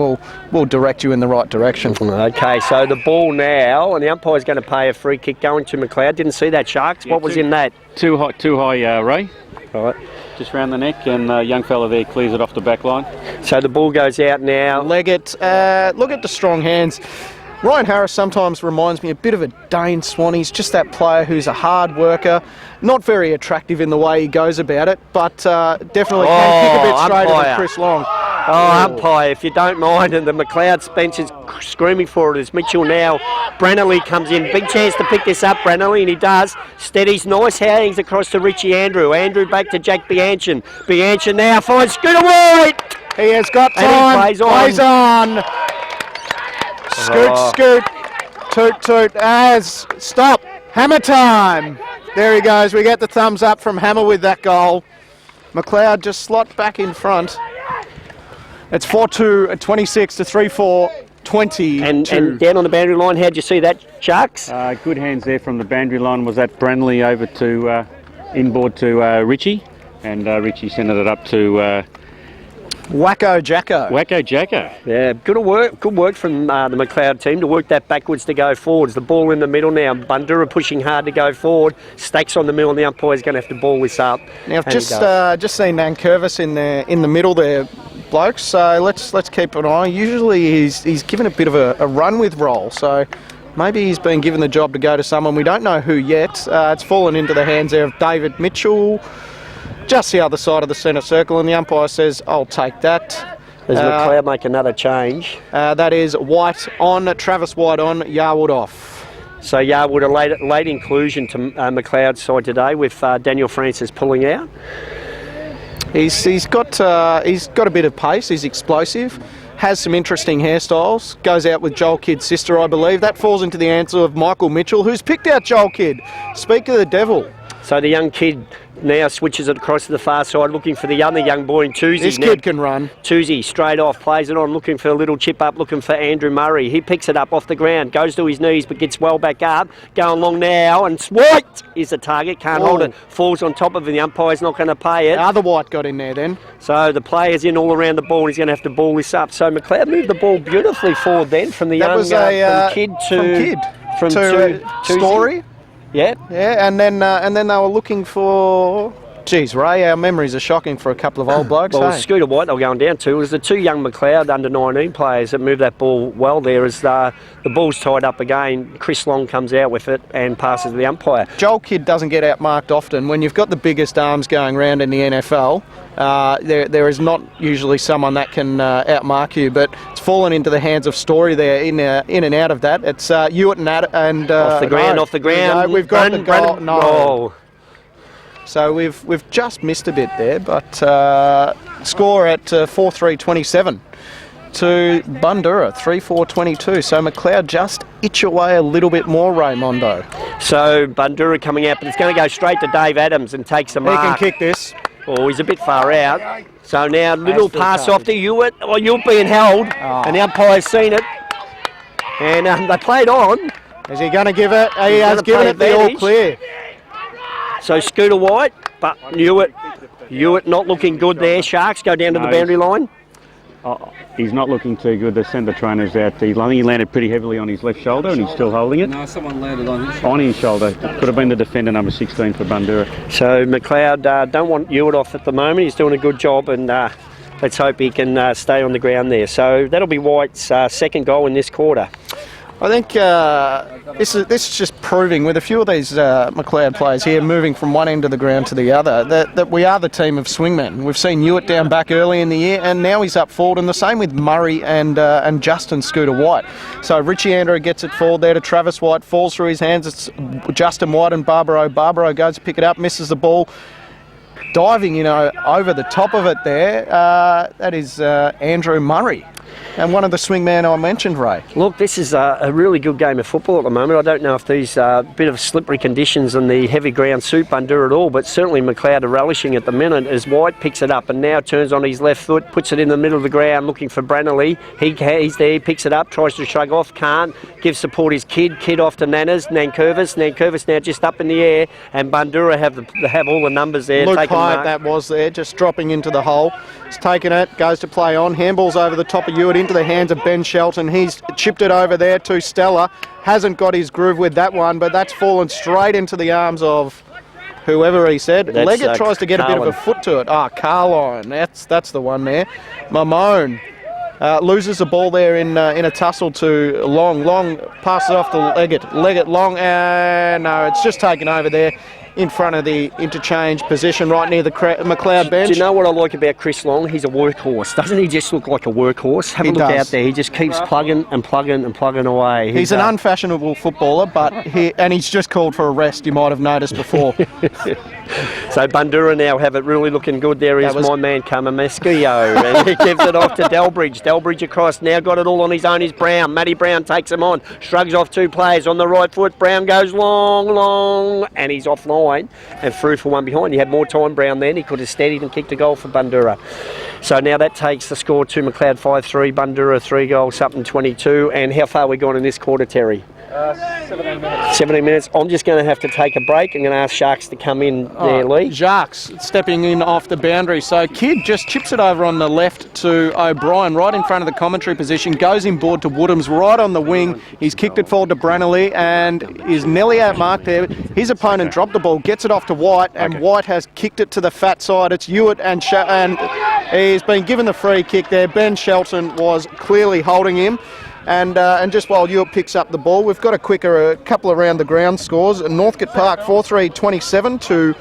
we'll direct you in the right direction. Okay, so the ball now, and the umpire's going to pay a free kick going to McLeod. Didn't see that, Sharks. Yeah, What was in that? Too high, Ray. Right. Just round the neck, and young fella there clears it off the back line. So the ball goes out now. Leggett, look at the strong hands. Ryan Harris sometimes reminds me a bit of a Dane Swan. He's just that player who's a hard worker, not very attractive in the way he goes about it, but definitely can kick a bit straighter umpire. than Chris Long. Oh, umpire, if you don't mind, and the McLeod bench is screaming for it as Mitchell now. Brannelly comes in, big chance to pick this up, Brannelly, and he does. Steadies, nice hangs across to Richie Andrew. Andrew back to Jack Bianchin. Bianchin now finds Scooter White. He has got And he time. plays on. Plays on. Scoot, Oh. scoot. Toot, toot. As stop. Hammer time. There he goes. We get the thumbs up from Hammer with that goal. McLeod just slot back in front. It's 4-2, 26 to 3-4, 20. And down on the boundary line, how'd you see that, Sharks? Good hands there from the boundary line. Was that Branley over to inboard to Richie, and Richie sent it up to Wacko Jacko. Wacko Jacko. Yeah, good work from the McLeod team to work that backwards to go forwards. The ball in the middle now. Bundura pushing hard to go forward. Stakes on the middle, and the umpire's going to have to ball this up. Now, I've just seen Nankervis in the middle there, blokes. So let's keep an eye. Usually he's given a bit of a run with roll. So maybe he's been given the job to go to someone. We don't know who yet. It's fallen into the hands there of David Mitchell, just the other side of the centre circle, and the umpire says, I'll take that. Does McLeod make another change? That is White on, Travis White on, Yarwood off. So Yarwood, a late inclusion to McLeod's side today with Daniel Francis pulling out. He's got a bit of pace, he's explosive, has some interesting hairstyles, goes out with Joel Kidd's sister, I believe. That falls into the answer of Michael Mitchell, who's picked out Joel Kidd. Speak of the devil. So the young kid now switches it across to the far side, looking for the other young boy in Toosie. This kid can run. Toosie straight off, plays it on, looking for a little chip up, looking for Andrew Murray. He picks it up off the ground, goes to his knees, but gets well back up. Going long now, and White is the target. Can't hold it. Falls on top of it. The umpire's not going to pay it. The other White got in there then. So the player's in all around the ball, and he's going to have to ball this up. So McLeod moved the ball beautifully forward then from the young from Kidd to Story. Yeah. Yeah, and then they were looking for... Geez, Ray, our memories are shocking for a couple of old blokes. Well, hey? Scooter White they were going down to. It was the two young McLeod under-19 players that moved that ball well there as the ball's tied up again. Chris Long comes out with it and passes to the umpire. Joel Kidd doesn't get outmarked often. When you've got the biggest arms going around in the NFL, there is not usually someone that can outmark you, but it's fallen into the hands of Story there in and out of that. It's Hewitt and off the ground. We've got the goal. Brandon, no. oh. So we've just missed a bit there, but score at 4-3-27 to Bundura, 3-4-22. So McLeod just itch away a little bit more, Raymondo. So Bundura coming out, but it's going to go straight to Dave Adams and takes the mark. He can kick this. Oh, he's a bit far out. So now little pass off to Hewitt. Oh, you're being held, and the umpire's seen it. And they played on. Is he going to give it? He has given it the all clear. So Scooter White, but Hewitt not looking good there. Sharks go down to the boundary line. He's not looking too good. They send the trainers out. I think he landed pretty heavily on his left shoulder and he's still holding it. No, someone landed on his shoulder. On his shoulder. Could have been the defender number 16 for Bundura. So McLeod don't want Hewitt off at the moment. He's doing a good job, and let's hope he can stay on the ground there. So that'll be White's second goal in this quarter. I think this is just proving, with a few of these McLeod players here moving from one end of the ground to the other, that we are the team of swingmen. We've seen Hewitt down back early in the year, and now he's up forward, and the same with Murray and Justin Scooter White. So Richie Andrew gets it forward there to Travis White, falls through his hands. It's Justin White and Barbaro. Barbaro goes to pick it up, misses the ball. Diving, over the top of it there, that is Andrew Murray. And one of the swingmen I mentioned, Ray. Look, this is a really good game of football at the moment. I don't know if these bit of slippery conditions and the heavy ground suit Bundura at all, but certainly McLeod are relishing at the minute as White picks it up and now turns on his left foot, puts it in the middle of the ground looking for Brannerley. He's there, he picks it up, tries to shrug off, can't. Gives support his Kidd off to Nankervis. Nankervis now just up in the air, and Bundura have all the numbers there. Luke Hyatt, that was there, just dropping into the hole. He's taken it, goes to play on, handballs over the top of Hewitt into the hands of Ben Shelton. He's chipped it over there to Stella. Hasn't got his groove with that one, but that's fallen straight into the arms of whoever he said. Leggett tries to get Carlin. a bit of a foot to it. Carline, that's the one there. Mamone loses the ball there in a tussle to Long. Long passes off to Leggett. Leggett, Long, no, it's just taken over there in front of the interchange position right near the McLeod bench. Do you know what I like about Chris Long? He's a workhorse. Doesn't he just look like a workhorse? Have a look out there. He just keeps plugging and plugging and plugging away. He's an unfashionable footballer, but he's just called for a rest, you might have noticed before. So Bundura now have it really looking good. There is my man Kamameskio, and he gives it off to Delbridge. Delbridge across, now got it all on his own is Brown. Matty Brown takes him on, shrugs off two players on the right foot. Brown goes long, and he's offline and through for one behind. He had more time, Brown, then. He could have steadied and kicked a goal for Bundura. So now that takes the score to McLeod 5-3, Bundura 3 goals, something 22. And how far are we gone in this quarter, Terry? 17 minutes. 17 minutes. I'm just going to have to take a break. I'm going to ask Sharks to come in there, Lee. Jacques stepping in off the boundary. So Kidd just chips it over on the left to O'Brien, right in front of the commentary position, goes inboard to Woodhams, right on the wing. He's kicked it forward to Branley and is nearly out marked there. His opponent dropped the ball, gets it off to White, and White has kicked it to the fat side. It's Hewitt and he's been given the free kick there. Ben Shelton was clearly holding him. And just while Hewitt picks up the ball, we've got a couple around the ground scores. Northcote Park 4-3-27 to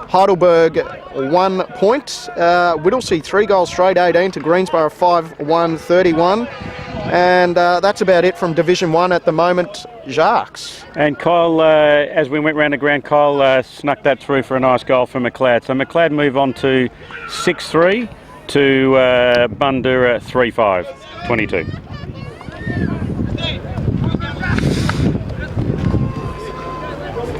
Heidelberg 1 point. Whittlesea 3 goals straight 18 to Greensborough 5-1-31. And that's about it from Division 1 at the moment. Jacques. And Kyle, as we went round the ground, Kyle snuck that through for a nice goal from McLeod. So McLeod move on to 6-3 to Bundoora 3-5, 22.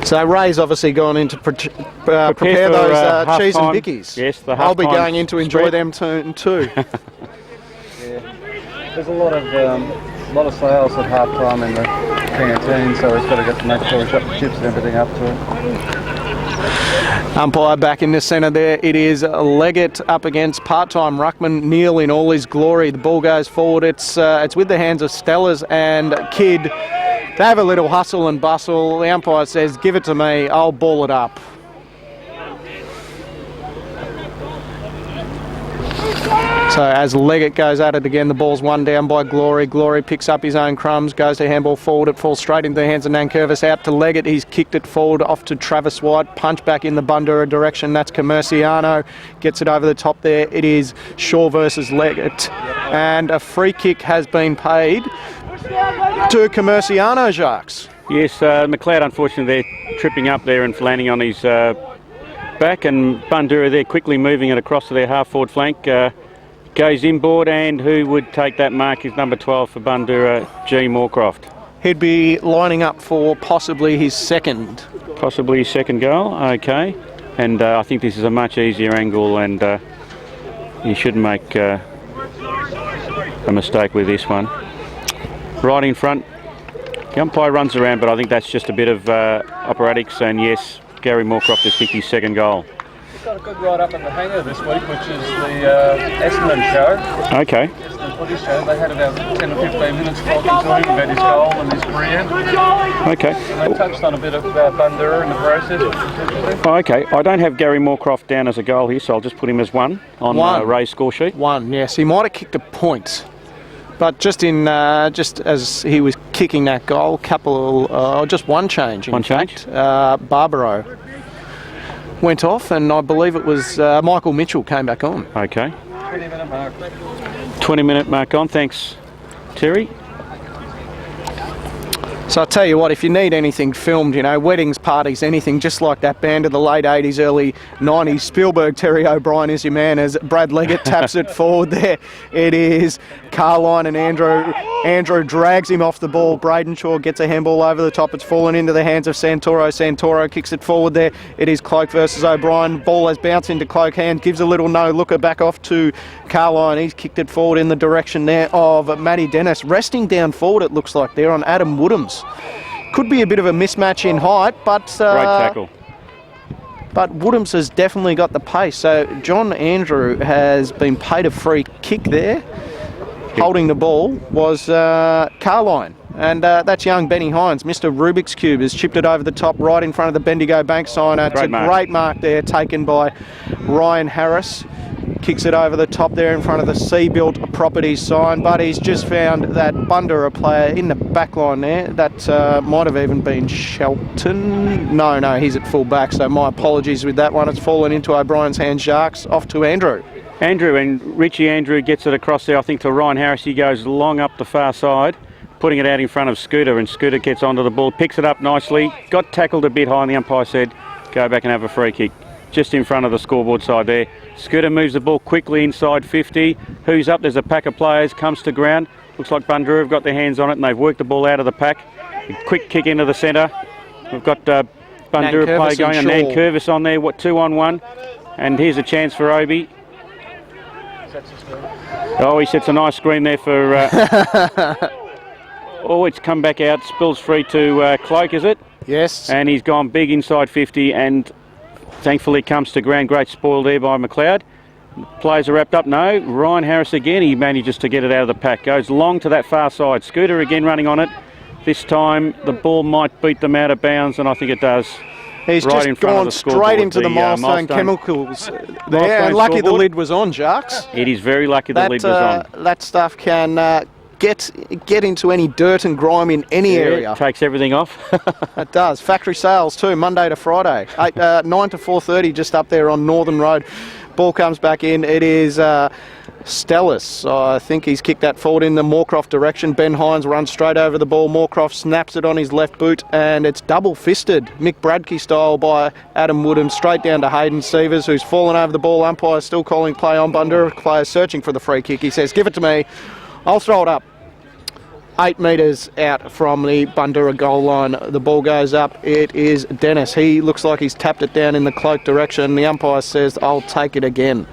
So Ray's obviously gone in to prepare those cheese and bickies. Yes, the I'll be half-time going in to enjoy them too. There's a lot of sales at half time in the canteen, so we've got to make sure we've got the chips and everything up to it. Umpire back in the centre there. It is Leggett up against part-time ruckman Neil in all his glory. The ball goes forward. It's with the hands of Stellers and Kidd. They have a little hustle and bustle. The umpire says, give it to me, I'll ball it up. So as Leggett goes at it again, the ball's one down by Glory. Glory picks up his own crumbs, goes to handball forward. It falls straight into the hands of Nankervis. Out to Leggett. He's kicked it forward off to Travis White. Punch back in the Bundoora direction. That's Commerciano. Gets it over the top there. It is Shaw versus Leggett. And a free kick has been paid to Commerciano, Jacques. Yes, McLeod, unfortunately, they're tripping up there and landing on his back, and Bundoora there quickly moving it across to their half-forward flank. Goes inboard, and who would take that mark is number 12 for Bundoora, G. Moorcroft. He'd be lining up for possibly his second. Possibly his second goal, okay. And I think this is a much easier angle, and he shouldn't make a mistake with this one. Right in front, the umpire runs around, but I think that's just a bit of operatics, and yes, Gary Moorcroft has kicked his second goal. Got a good ride up in the hangar this week, which is the Essendon show. Okay. Essendon footy show. They had about 10 or 15 minutes talking to him about his goal and his career. Okay. And they touched on a bit of Bundoora in the process. Oh, okay. I don't have Gary Moorcroft down as a goal here, so I'll just put him as one on Ray's score sheet. One, yes. He might have kicked a point. But just as he was kicking that goal, just one change. One change? Barbaro went off, and I believe it was Michael Mitchell came back on. Okay. 20-minute mark. 20-minute mark on. Thanks, Terry. So I'll tell you what, if you need anything filmed, weddings, parties, anything, just like that band of the late 80s, early 90s, Spielberg, Terry O'Brien is your man as Brad Leggett taps it forward there. It is Carline and Andrew. Andrew drags him off the ball. Bradenshaw gets a handball over the top. It's fallen into the hands of Santoro. Santoro kicks it forward there. It is Cloak versus O'Brien. Ball has bounced into Cloak hand, gives a little no-looker back off to Carline. He's kicked it forward in the direction there of Matty Dennis. Resting down forward, it looks like, there on Adam Woodhams. Could be a bit of a mismatch in height, but Great tackle. But Woodhams has definitely got the pace. So John Andrew has been paid a free kick there. Yep. Holding the ball was Carline. And that's young Benny Hines. Mr. Rubik's Cube has chipped it over the top right in front of the Bendigo Bank sign. It's a great mark there taken by Ryan Harris. Kicks it over the top there in front of the Sea-Built Properties sign, but he's just found that Bundoora player in the back line there. That might have even been Shelton. No, he's at full back, so my apologies with that one. It's fallen into O'Brien's hands. Sharks off to Andrew. Andrew, and Richie Andrew gets it across there, I think, to Ryan Harris. He goes long up the far side, putting it out in front of Scooter, and Scooter gets onto the ball, picks it up nicely, got tackled a bit high, and the umpire said, go back and have a free kick. Just in front of the scoreboard side there. Scooter moves the ball quickly inside 50. Who's up? There's a pack of players, comes to ground. Looks like Bundoora have got their hands on it, and they've worked the ball out of the pack. A quick kick into the centre. We've got Bundoora play going, and Nankervis on there, 2-on-1. And here's a chance for Obi. Oh, he sets a nice screen there for Oh, it's come back out. Spills free to Cloak, is it? Yes. And he's gone big inside 50, and thankfully comes to ground. Great spoil there by McLeod. Players are wrapped up. No, Ryan Harris again. He manages to get it out of the pack. Goes long to that far side. Scooter again running on it. This time the ball might beat them out of bounds, and I think it does. He's right just in front of gone the straight scoreboard, into the milestone chemicals there. And lucky the scoreboard. lid was on, Jarks. It is very lucky the lid was on. That stuff can get into any dirt and grime in any area. It takes everything off. It does. Factory sales too, Monday to Friday. 9 to 4:30 just up there on Northern Road. Ball comes back in. It is Stellis. I think he's kicked that forward in the Moorcroft direction. Ben Hines runs straight over the ball. Moorcroft snaps it on his left boot, and it's double-fisted, Mick Bradkey style, by Adam Woodham, straight down to Hayden Sievers, who's fallen over the ball. Umpire still calling play on. Bundoora player searching for the free kick. He says, give it to me. I'll throw it up. 8 metres out from the Bundoora goal line. The ball goes up. It is Dennis. He looks like he's tapped it down in the Cloak direction. The umpire says, I'll take it again.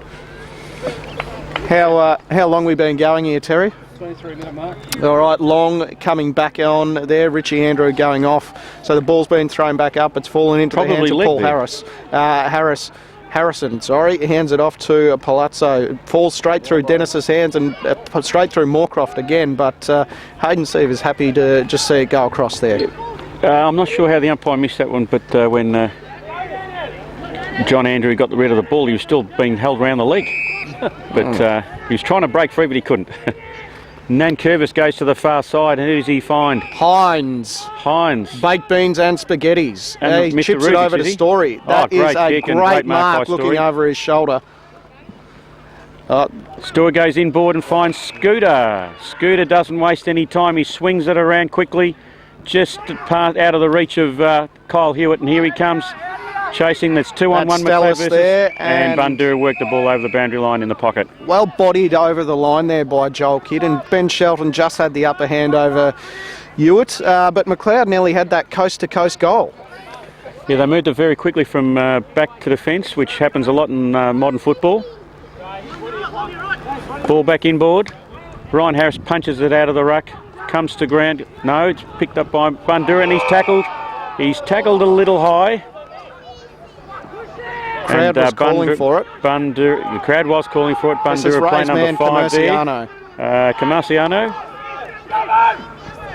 How long we been going here, Terry? 23-minute mark. All right, Long coming back on there. Richie Andrew going off. So the ball's been thrown back up. It's fallen into the hands of Paul Harris. Harrison, hands it off to Palazzo. Falls straight through Dennis's hands and straight through Moorcroft again, but Hayden Sievers happy to just see it go across there. I'm not sure how the umpire missed that one, but when John Andrew got rid of the ball, he was still being held around the leg. But he was trying to break free, but he couldn't. Nankervis goes to the far side, and who does he find? Hines. Baked beans and spaghettis. And he chips it over to Story. That is a great mark looking over his shoulder. Stewart goes inboard and finds Scooter. Scooter doesn't waste any time. He swings it around quickly, just out of the reach of Kyle Hewitt, and here he comes. Chasing, that's 2-on-1 McLeod there, and Bundoora worked the ball over the boundary line in the pocket. Well bodied over the line there by Joel Kidd, and Ben Shelton just had the upper hand over Hewitt, but McLeod nearly had that coast-to-coast goal. Yeah, they moved it very quickly from back to defence, which happens a lot in modern football. Ball back inboard. Ryan Harris punches it out of the ruck, comes to ground. No, it's picked up by Bundoora, and he's tackled. He's tackled a little high. Crowd was calling for it. The crowd was calling for it. Bundoora play number 5 there. Camasiano.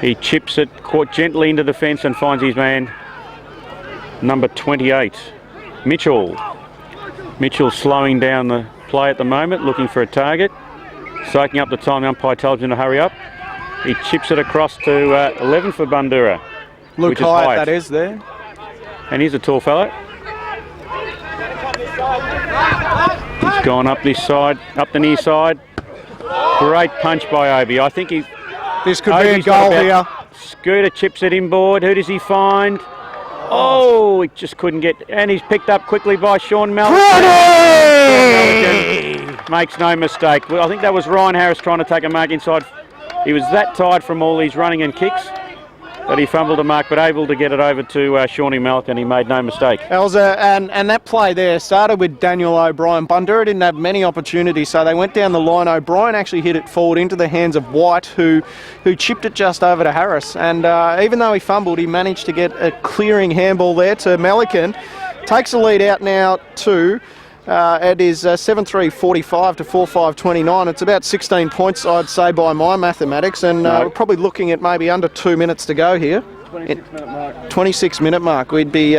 He chips it quite gently into the fence and finds his man, number 28, Mitchell. Mitchell slowing down the play at the moment, looking for a target. Soaking up the time, the umpire tells him to hurry up. He chips it across to 11 for Bundoora. Luke Hyatt, that is there. And here's a tall fellow. He's gone up this side, up the near side. Great punch by Obi. I think this could be a goal here. Scooter chips it inboard. Who does he find? Oh, he just couldn't get, and he's picked up quickly by Sean Melican. Makes no mistake. Well, I think that was Ryan Harris trying to take a mark inside. He was that tired from all these running and kicks that he fumbled a mark, but able to get it over to Shawnee Malkin. He made no mistake. Elza, and that play there started with Daniel O'Brien. Bundoora didn't have many opportunities, so they went down the line. O'Brien actually hit it forward into the hands of White, who chipped it just over to Harris. And even though he fumbled, he managed to get a clearing handball there to Melican. Takes the lead out now to... it is 7-3-45 to 4-5-29. It's about 16 points, I'd say, by my mathematics, and we're probably looking at maybe under 2 minutes to go here. 26-minute mark. 26-minute mark. We'd be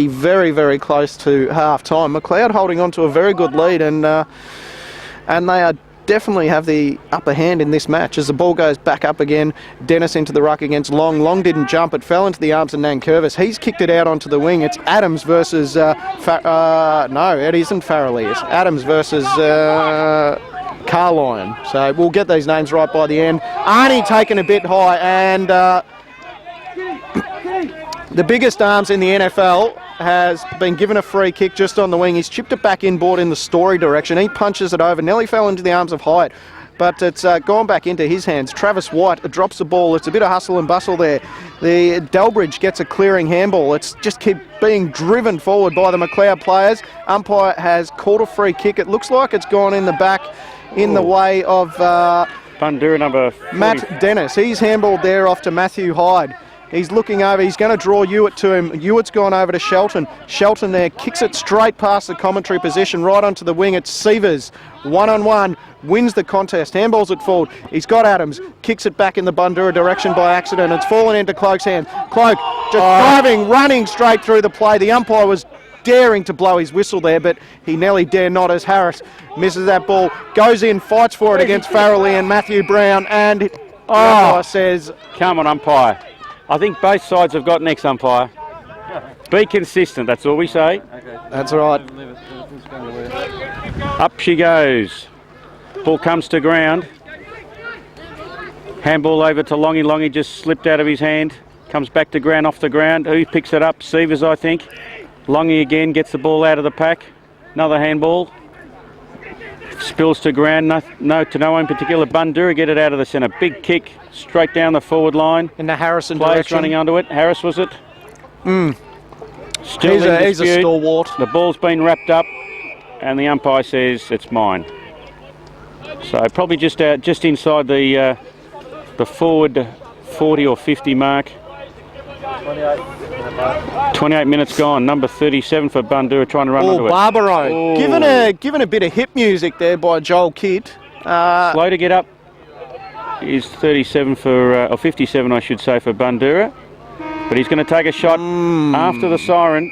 very, very close to half time. McLeod holding on to a very good lead, and they are definitely have the upper hand in this match. As the ball goes back up again, Dennis into the ruck against Long. Long didn't jump, it fell into the arms of Nankervis. He's kicked it out onto the wing. It's Adams versus no, it isn't Farrelly. It's Adams versus Carline. So we'll get these names right by the end. Arnie taken a bit high, and the biggest arms in the NFL has been given a free kick just on the wing. He's chipped it back inboard in the Story direction. He punches it over. Nearly fell into the arms of Hyatt, but it's gone back into his hands. Travis White drops the ball. It's a bit of hustle and bustle there. The Delbridge gets a clearing handball. It's just keep being driven forward by the McLeod players. Umpire has called a free kick. It looks like it's gone in the back in the way of Bundura number 40. Matt Dennis, he's handballed there off to Matthew Hyde. He's looking over, he's going to draw Hewitt to him. Hewitt's gone over to Shelton. Shelton there kicks it straight past the commentary position, right onto the wing. It's Sievers, one-on-one, wins the contest, handballs it forward. He's got Adams, kicks it back in the Bundura direction by accident. It's fallen into Cloak's hand. Cloak just driving, running straight through the play. The umpire was daring to blow his whistle there, but he nearly dare not as Harris misses that ball, goes in, fights for it against Farrelly and Matthew Brown, and the umpire says, Come on, umpire. I think both sides have got next umpire. Be consistent, that's all we say. that's right. Up she goes. Ball comes to ground. Handball over to Longy. Longy just slipped out of his hand. Comes back to ground, off the ground. Who picks it up? Sievers, I think. Longy again gets the ball out of the pack. Another handball. Spills to ground. No to no one in particular. Bundura get it out of the centre. Big kick straight down the forward line. In the Harrison Players direction. running onto it. Harris, was it? Still He's in a dispute. stalwart. The ball's been wrapped up, and the umpire says it's mine. So probably just inside the forward 40 or 50 mark. 28 minutes gone. Number 37 for Bundura trying to run onto it. Barbaro. Oh. Given a bit of hip music there by Joel Kidd. Slow to get up is 37 for, or 57 I should say, for Bundura. But he's going to take a shot after the siren.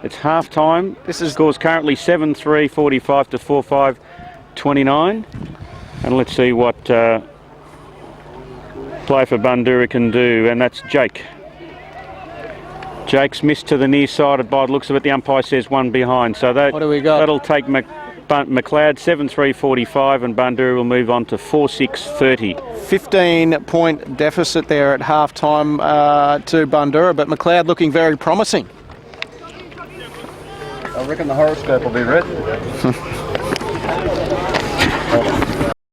It's half time. Scores currently 7-3, 45 to 4-5, 29. And let's see what play for Bundura can do. And that's Jake. Jake's missed to the near side by the looks of it. The umpire says one behind. So that, What do we got? that'll take McLeod 7-3-45, and Bundura will move on to 4-6-30. 15-point deficit there at half-time to Bundura, but McLeod looking very promising. I reckon the horoscope will be red.